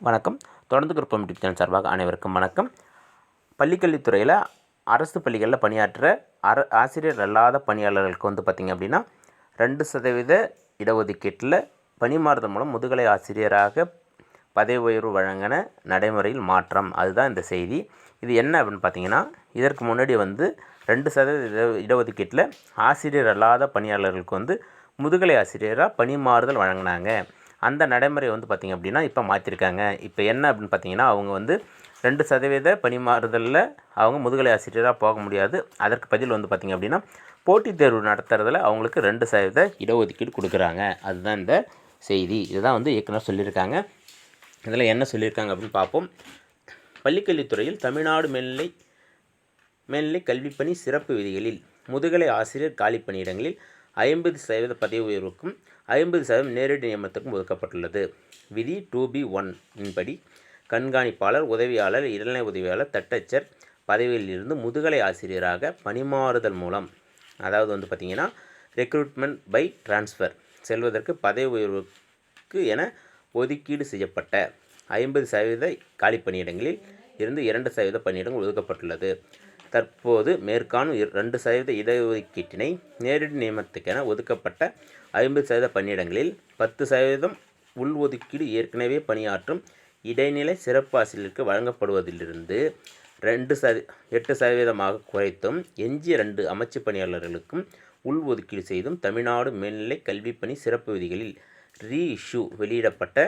வணக்கம். தொடர்ந்து குருப்பம் YouTube channel சார்பாக அனைவருக்கும் வணக்கம். பள்ளிக்கல்வித்துறையில் அரசு பள்ளிகளில் பணியாற்ற ஆசிரியர் அல்லாத பணியாளர்களுக்கு பார்த்திங்க அப்படின்னா 2% இடஒதுக்கீட்டில் பணிமாறுதல் மூலம் முதுகலை ஆசிரியராக பதவி உயர்வு வழங்கின நடைமுறையில் மாற்றம். அதுதான் இந்த செய்தி. இது என்ன அப்படின்னு பார்த்திங்கன்னா, இதற்கு முன்னாடி 2% இடஒதுக்கீட்டில் ஆசிரியர் அல்லாத பணியாளர்களுக்கு முதுகலை ஆசிரியராக பணிமாறுதல் வழங்கினாங்க. அந்த நடைமுறை பார்த்திங்க அப்படின்னா இப்போ மாற்றிருக்காங்க. இப்போ என்ன அப்படின்னு பார்த்திங்கன்னா, அவங்க 2% பணிமாறுதலில் அவங்க முதுகலை ஆசிரியராக போக முடியாது. அதற்கு பதில் பார்த்திங்க அப்படின்னா, போட்டித் தேர்வு நடத்துறதில் அவங்களுக்கு 2% இடஒதுக்கீடு கொடுக்குறாங்க. அதுதான் இந்த செய்தி. இதுதான் இயக்குனர் சொல்லியிருக்காங்க. இதில் என்ன சொல்லியிருக்காங்க அப்படின்னு பார்ப்போம். பள்ளிக்கல்வித்துறையில் தமிழ்நாடு மேல்நிலை கல்விப்பணி சிறப்பு விதிகளில் முதுகலை ஆசிரியர் காலி பணியிடங்களில் 50% பதவி உயர்வுக்கும் 50% நேரடி நியமனத்துக்கும் ஒதுக்கப்பட்டுள்ளது. விதி 2B1 இன்படி கண்காணிப்பாளர், உதவியாளர், இடைநிலை உதவியாளர், தட்டச்சர் பதவியில் இருந்து முதுகலை ஆசிரியராக பணிமாறுதல் மூலம், அதாவது பார்த்திங்கன்னா ரெக்ரூட்மெண்ட் பை டிரான்ஸ்ஃபர் செல்வதற்கு பதவி உயர்வுக்கு என ஒதுக்கீடு செய்யப்பட்ட 50% காலி பணியிடங்களில் இருந்து 2% பணியிடங்கள் ஒதுக்கப்பட்டுள்ளது. தற்போது மேற்காணும் 2% இடஒதுக்கீட்டினை நேரடி நியமனத்துக்கென ஒதுக்கப்பட்ட 50% பணியிடங்களில் 10% உள்ஒதுக்கீடு ஏற்கனவே பணியாற்றும் இடைநிலை சிறப்பு ஆசிரியருக்கு வழங்கப்படுவதிலிருந்து 8% குறைத்தும் எஞ்சிய 2 அமைச்சு பணியாளர்களுக்கும் உள்ஒதுக்கீடு செய்தும் தமிழ்நாடு மேல்நிலை கல்விப்பணி சிறப்பு விதிகளில் ரீஇஷ்யூ வெளியிடப்பட்ட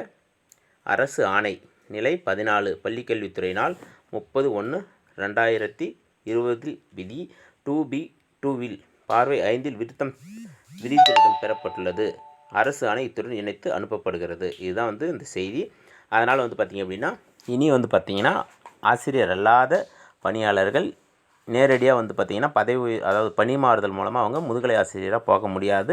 அரசு ஆணை நிலை 14 பள்ளிக்கல்வித்துறையினால் 30/1/2020 விதி 2B2வில் பார்வை 5இல் விதித்திருத்தம் பெறப்பட்டுள்ளது. அரசு ஆணை இத்துடன் இணைத்து அனுப்பப்படுகிறது. இதுதான் இந்த செய்தி. அதனால் பார்த்திங்க அப்படின்னா, இனி பார்த்திங்கன்னா ஆசிரியர் அல்லாத பணியாளர்கள் நேரடியாக பார்த்திங்கன்னா அதாவது பணிமாறுதல் மூலமாக அவங்க முதுகலை ஆசிரியராக போக முடியாது.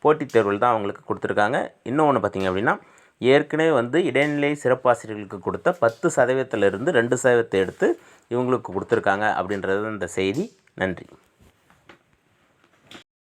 போட்டித் தேர்வில் தான் அவங்களுக்கு கொடுத்துருக்காங்க. இன்னொன்று பார்த்திங்க அப்படின்னா, ஏற்கனவே இடைநிலை சிறப்பாசிரியர்களுக்கு கொடுத்த 10%லிருந்து 2% எடுத்து இவங்களுக்கு கொடுத்துருக்காங்க அப்படின்றது இந்த செய்தி. நன்றி.